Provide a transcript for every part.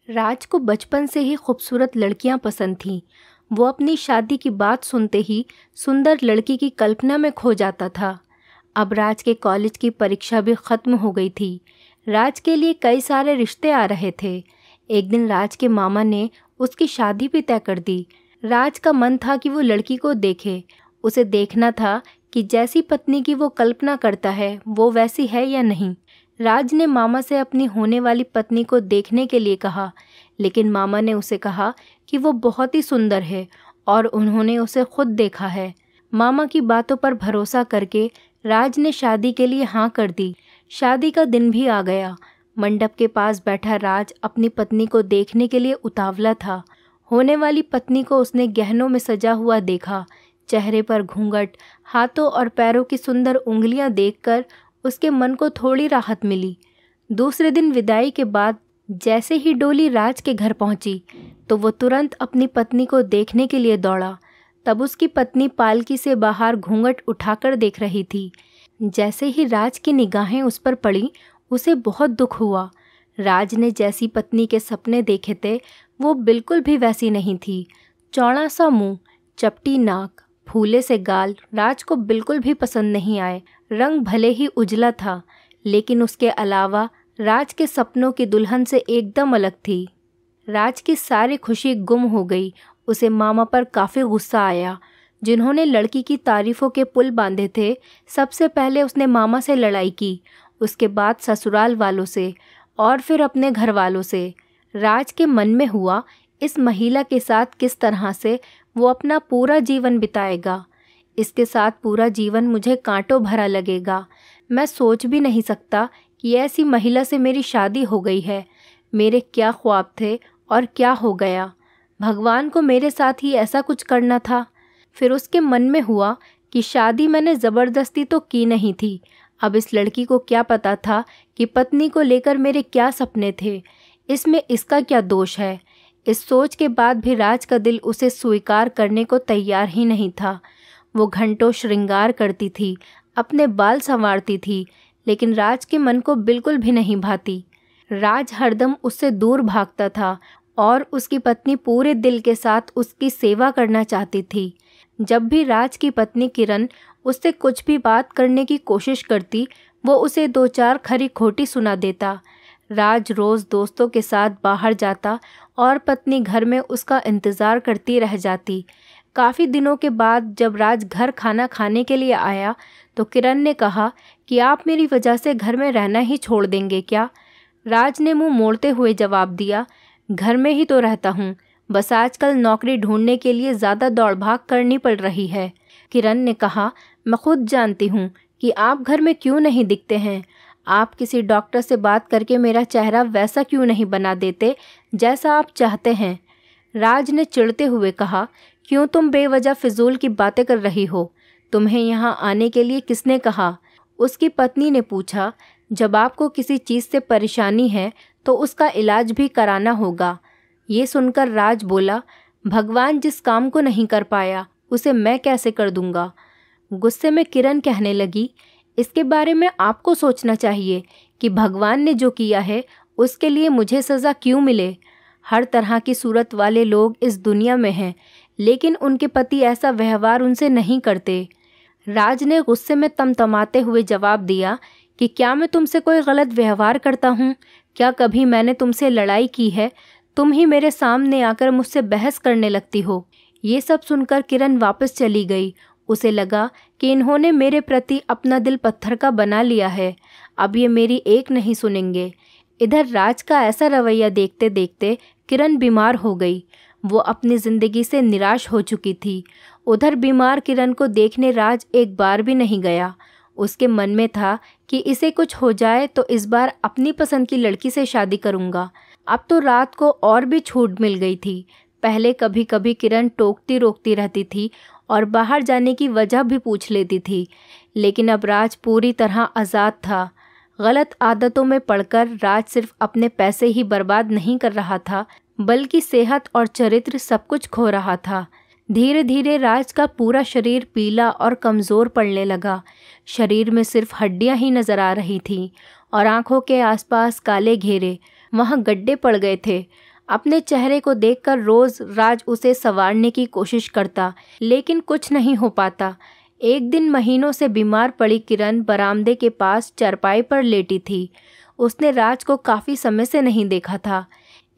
राज को बचपन से ही खूबसूरत लड़कियां पसंद थीं। वो अपनी शादी की बात सुनते ही सुंदर लड़की की कल्पना में खो जाता था। अब राज के कॉलेज की परीक्षा भी ख़त्म हो गई थी। राज के लिए कई सारे रिश्ते आ रहे थे। एक दिन राज के मामा ने उसकी शादी भी तय कर दी। राज का मन था कि वो लड़की को देखे। उसे देखना था कि जैसी पत्नी की वो कल्पना करता है वो वैसी है या नहीं। राज ने मामा से अपनी होने वाली पत्नी को देखने के लिए कहा, लेकिन मामा ने उसे कहा कि वो बहुत ही सुंदर है और उन्होंने उसे खुद देखा है। मामा की बातों पर भरोसा करके राज ने शादी के लिए हाँ कर दी। शादी का दिन भी आ गया। मंडप के पास बैठा राज अपनी पत्नी को देखने के लिए उतावला था। होने वाली पत्नी को उसने गहनों में सजा हुआ देखा। चेहरे पर घूंघट, हाथों और पैरों की सुंदर उंगलियां देखकर उसके मन को थोड़ी राहत मिली। दूसरे दिन विदाई के बाद जैसे ही डोली राज के घर पहुंची तो वो तुरंत अपनी पत्नी को देखने के लिए दौड़ा। तब उसकी पत्नी पालकी से बाहर घूंघट उठाकर देख रही थी। जैसे ही राज की निगाहें उस पर पड़ी उसे बहुत दुख हुआ। राज ने जैसी पत्नी के सपने देखे थे वो बिल्कुल भी वैसी नहीं थी। चौड़ा सा मुंह, चपटी नाक, फूले से गाल राज को बिल्कुल भी पसंद नहीं आए। रंग भले ही उजला था, लेकिन उसके अलावा राज के सपनों की दुल्हन से एकदम अलग थी। राज की सारी खुशी गुम हो गई। उसे मामा पर काफ़ी गुस्सा आया, जिन्होंने लड़की की तारीफ़ों के पुल बांधे थे। सबसे पहले उसने मामा से लड़ाई की, उसके बाद ससुराल वालों से और फिर अपने घर वालों से। राज के मन में हुआ, इस महिला के साथ किस तरह से वो अपना पूरा जीवन बिताएगा। इसके साथ पूरा जीवन मुझे कांटों भरा लगेगा। मैं सोच भी नहीं सकता कि ऐसी महिला से मेरी शादी हो गई है। मेरे क्या ख्वाब थे और क्या हो गया। भगवान को मेरे साथ ही ऐसा कुछ करना था। फिर उसके मन में हुआ कि शादी मैंने ज़बरदस्ती तो की नहीं थी। अब इस लड़की को क्या पता था कि पत्नी को लेकर मेरे क्या सपने थे। इसमें इसका क्या दोष है। इस सोच के बाद भी राज का दिल उसे स्वीकार करने को तैयार ही नहीं था। वो घंटों श्रृंगार करती थी, अपने बाल संवारती थी, लेकिन राज के मन को बिल्कुल भी नहीं भाती। राज हरदम उससे दूर भागता था और उसकी पत्नी पूरे दिल के साथ उसकी सेवा करना चाहती थी। जब भी राज की पत्नी किरण उससे कुछ भी बात करने की कोशिश करती, वो उसे दो चार खरी खोटी सुना देता। राज रोज़ दोस्तों के साथ बाहर जाता और पत्नी घर में उसका इंतज़ार करती रह जाती। काफ़ी दिनों के बाद जब राज घर खाना खाने के लिए आया तो किरण ने कहा कि आप मेरी वजह से घर में रहना ही छोड़ देंगे क्या। राज ने मुंह मोड़ते हुए जवाब दिया, घर में ही तो रहता हूँ, बस आजकल नौकरी ढूंढने के लिए ज़्यादा दौड़ भाग करनी पड़ रही है। किरण ने कहा, मैं खुद जानती हूँ कि आप घर में क्यों नहीं दिखते हैं। आप किसी डॉक्टर से बात करके मेरा चेहरा वैसा क्यों नहीं बना देते जैसा आप चाहते हैं। राज ने चिढ़ते हुए कहा, क्यों तुम बेवजह फिजूल की बातें कर रही हो। तुम्हें यहाँ आने के लिए किसने कहा। उसकी पत्नी ने पूछा, जब आपको किसी चीज़ से परेशानी है तो उसका इलाज भी कराना होगा। ये सुनकर राज बोला, भगवान जिस काम को नहीं कर पाया उसे मैं कैसे कर दूंगा। गुस्से में किरण कहने लगी, इसके बारे में आपको सोचना चाहिए कि भगवान ने जो किया है उसके लिए मुझे सज़ा क्यों मिले। हर तरह की सूरत वाले लोग इस दुनिया में हैं, लेकिन उनके पति ऐसा व्यवहार उनसे नहीं करते। राज ने गुस्से में तमतमाते हुए जवाब दिया कि क्या मैं तुमसे कोई गलत व्यवहार करता हूँ। क्या कभी मैंने तुमसे लड़ाई की है। तुम ही मेरे सामने आकर मुझसे बहस करने लगती हो। ये सब सुनकर किरण वापस चली गई। उसे लगा कि इन्होंने मेरे प्रति अपना दिल पत्थर का बना लिया है। अब ये मेरी एक नहीं सुनेंगे। इधर राज का ऐसा रवैया देखते देखते किरण बीमार हो गई। वो अपनी ज़िंदगी से निराश हो चुकी थी। उधर बीमार किरण को देखने राज एक बार भी नहीं गया। उसके मन में था कि इसे कुछ हो जाए तो इस बार अपनी पसंद की लड़की से शादी करूँगा। अब तो रात को और भी छूट मिल गई थी। पहले कभी कभी किरण टोकती रोकती रहती थी और बाहर जाने की वजह भी पूछ लेती थी, लेकिन अब राज पूरी तरह आज़ाद था। गलत आदतों में पड़कर राज सिर्फ अपने पैसे ही बर्बाद नहीं कर रहा था, बल्कि सेहत और चरित्र सब कुछ खो रहा था। धीरे धीरे राज का पूरा शरीर पीला और कमज़ोर पड़ने लगा। शरीर में सिर्फ हड्डियां ही नज़र आ रही थीं और आंखों के आसपास काले घेरे, वहाँ गड्ढे पड़ गए थे। अपने चेहरे को देखकर रोज राज उसे संवारने की कोशिश करता, लेकिन कुछ नहीं हो पाता। एक दिन महीनों से बीमार पड़ी किरण बरामदे के पास चारपाई पर लेटी थी। उसने राज को काफ़ी समय से नहीं देखा था,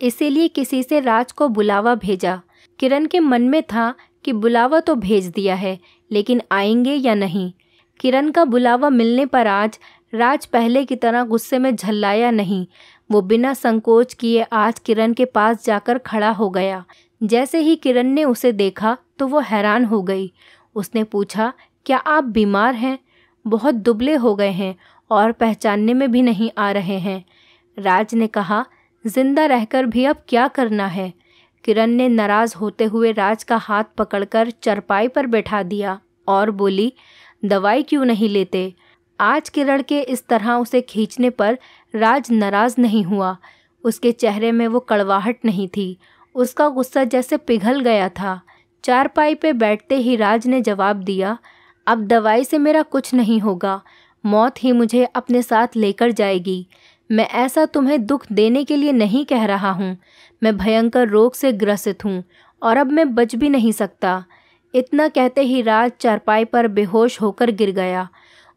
इसीलिए किसी से राज को बुलावा भेजा। किरण के मन में था कि बुलावा तो भेज दिया है, लेकिन आएंगे या नहीं। किरण का बुलावा मिलने पर आज राज पहले की तरह गुस्से में झल्लाया नहीं। वो बिना संकोच किए आज किरण के पास जाकर खड़ा हो गया। जैसे ही किरण ने उसे देखा तो वो हैरान हो गई। उसने पूछा, क्या आप बीमार हैं? बहुत दुबले हो गए हैं और पहचानने में भी नहीं आ रहे हैं। राज ने कहा, जिंदा रहकर भी अब क्या करना है। किरण ने नाराज होते हुए राज का हाथ पकड़कर चारपाई पर बैठा दिया और बोली, दवाई क्यों नहीं लेते? आज किरण के इस तरह उसे खींचने पर राज नाराज नहीं हुआ। उसके चेहरे में वो कड़वाहट नहीं थी, उसका गुस्सा जैसे पिघल गया था। चारपाई पे बैठते ही राज ने जवाब दिया, अब दवाई से मेरा कुछ नहीं होगा, मौत ही मुझे अपने साथ लेकर जाएगी। मैं ऐसा तुम्हें दुख देने के लिए नहीं कह रहा हूँ। मैं भयंकर रोग से ग्रसित हूँ और अब मैं बच भी नहीं सकता। इतना कहते ही राज चारपाई पर बेहोश होकर गिर गया।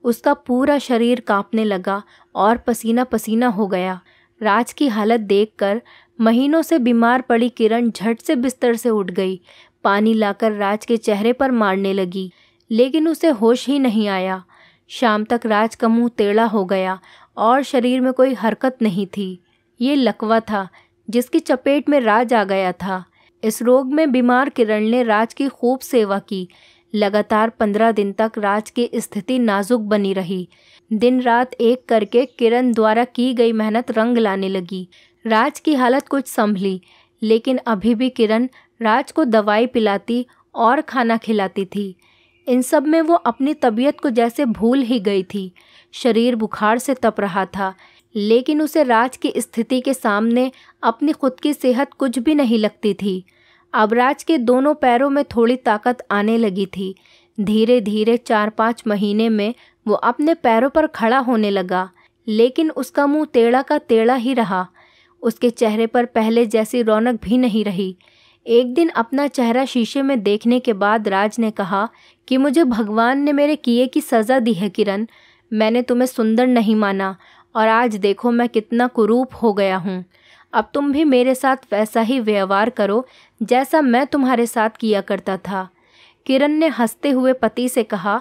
उसका पूरा शरीर कांपने लगा और पसीना पसीना हो गया। राज की हालत देखकर महीनों से बीमार पड़ी किरण झट से बिस्तर से उठ गई। पानी लाकर राज के चेहरे पर मारने लगी, लेकिन उसे होश ही नहीं आया। शाम तक राज का मुंह टेढ़ा हो गया और शरीर में कोई हरकत नहीं थी। ये लकवा था जिसकी चपेट में राज आ गया था। इस रोग में बीमार किरण ने राज की खूब सेवा की। लगातार 15 दिन तक राज की स्थिति नाजुक बनी रही। दिन रात एक करके किरण द्वारा की गई मेहनत रंग लाने लगी। राज की हालत कुछ संभली, लेकिन अभी भी किरण राज को दवाई पिलाती और खाना खिलाती थी। इन सब में वो अपनी तबीयत को जैसे भूल ही गई थी। शरीर बुखार से तप रहा था, लेकिन उसे राज की स्थिति के सामने अपनी खुद की सेहत कुछ भी नहीं लगती थी। अब राज के दोनों पैरों में थोड़ी ताकत आने लगी थी। धीरे धीरे 4-5 महीने में वो अपने पैरों पर खड़ा होने लगा, लेकिन उसका मुंह टेढ़ा का टेढ़ा ही रहा। उसके चेहरे पर पहले जैसी रौनक भी नहीं रही। एक दिन अपना चेहरा शीशे में देखने के बाद राज ने कहा कि मुझे भगवान ने मेरे किए की सज़ा दी है किरण। मैंने तुम्हें सुंदर नहीं माना और आज देखो मैं कितना कुरूप हो गया हूँ। अब तुम भी मेरे साथ वैसा ही व्यवहार करो जैसा मैं तुम्हारे साथ किया करता था। किरण ने हंसते हुए पति से कहा,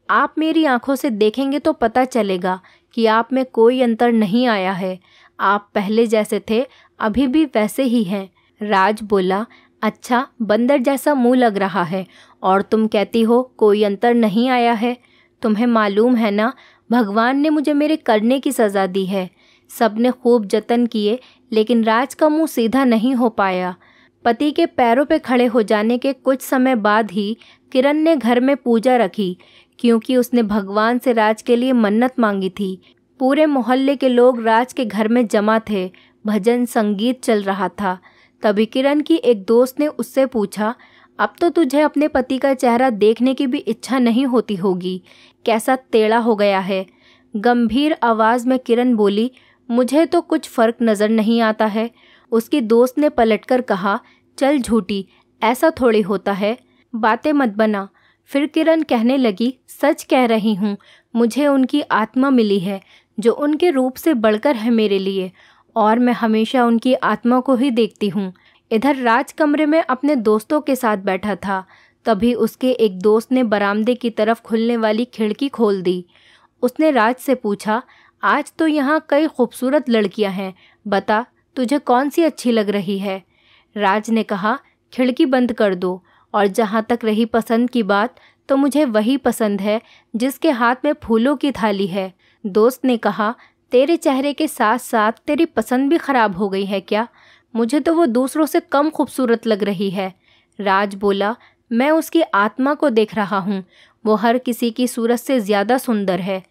आप मेरी आंखों से देखेंगे तो पता चलेगा कि आप में कोई अंतर नहीं आया है। आप पहले जैसे थे अभी भी वैसे ही हैं। राज बोला, अच्छा, बंदर जैसा मुंह लग रहा है और तुम कहती हो कोई अंतर नहीं आया है। तुम्हें मालूम है ना, भगवान ने मुझे मेरे करने की सज़ा दी है। सबने खूब जतन किए, लेकिन राज का मुंह सीधा नहीं हो पाया। पति के पैरों पे खड़े हो जाने के कुछ समय बाद ही किरण ने घर में पूजा रखी, क्योंकि उसने भगवान से राज के लिए मन्नत मांगी थी। पूरे मोहल्ले के लोग राज के घर में जमा थे। भजन संगीत चल रहा था। तभी किरण की एक दोस्त ने उससे पूछा, अब तो तुझे अपने पति का चेहरा देखने की भी इच्छा नहीं होती होगी, कैसा टेढ़ा हो गया है। गंभीर आवाज़ में किरण बोली, मुझे तो कुछ फ़र्क नज़र नहीं आता है। उसकी दोस्त ने पलटकर कहा, चल झूठी, ऐसा थोड़ी होता है, बातें मत बना। फिर किरण कहने लगी, सच कह रही हूँ, मुझे उनकी आत्मा मिली है जो उनके रूप से बढ़कर है मेरे लिए, और मैं हमेशा उनकी आत्मा को ही देखती हूँ। इधर राज कमरे में अपने दोस्तों के साथ बैठा था। तभी उसके एक दोस्त ने बरामदे की तरफ खुलने वाली खिड़की खोल दी। उसने राज से पूछा, आज तो यहाँ कई खूबसूरत लड़कियाँ हैं, बता तुझे कौन सी अच्छी लग रही है। राज ने कहा, खिड़की बंद कर दो, और जहाँ तक रही पसंद की बात, तो मुझे वही पसंद है जिसके हाथ में फूलों की थाली है। दोस्त ने कहा, तेरे चेहरे के साथ साथ तेरी पसंद भी ख़राब हो गई है क्या? मुझे तो वो दूसरों से कम खूबसूरत लग रही है। राज बोला, मैं उसकी आत्मा को देख रहा हूँ, वो हर किसी की सूरत से ज़्यादा सुंदर है।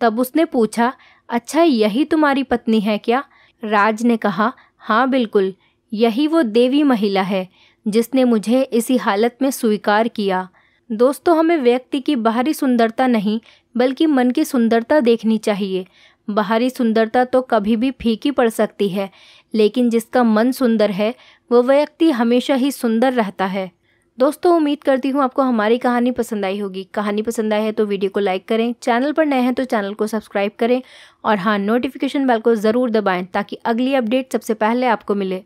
तब उसने पूछा, अच्छा यही तुम्हारी पत्नी है क्या? राज ने कहा, हाँ बिल्कुल, यही वो देवी महिला है जिसने मुझे इसी हालत में स्वीकार किया। दोस्तों, हमें व्यक्ति की बाहरी सुंदरता नहीं बल्कि मन की सुंदरता देखनी चाहिए। बाहरी सुंदरता तो कभी भी फीकी पड़ सकती है, लेकिन जिसका मन सुंदर है वह व्यक्ति हमेशा ही सुंदर रहता है। दोस्तों, उम्मीद करती हूँ आपको हमारी कहानी पसंद आई होगी। कहानी पसंद आई है तो वीडियो को लाइक करें, चैनल पर नए हैं तो चैनल को सब्सक्राइब करें और हाँ, नोटिफिकेशन बेल को ज़रूर दबाएं ताकि अगली अपडेट सबसे पहले आपको मिले।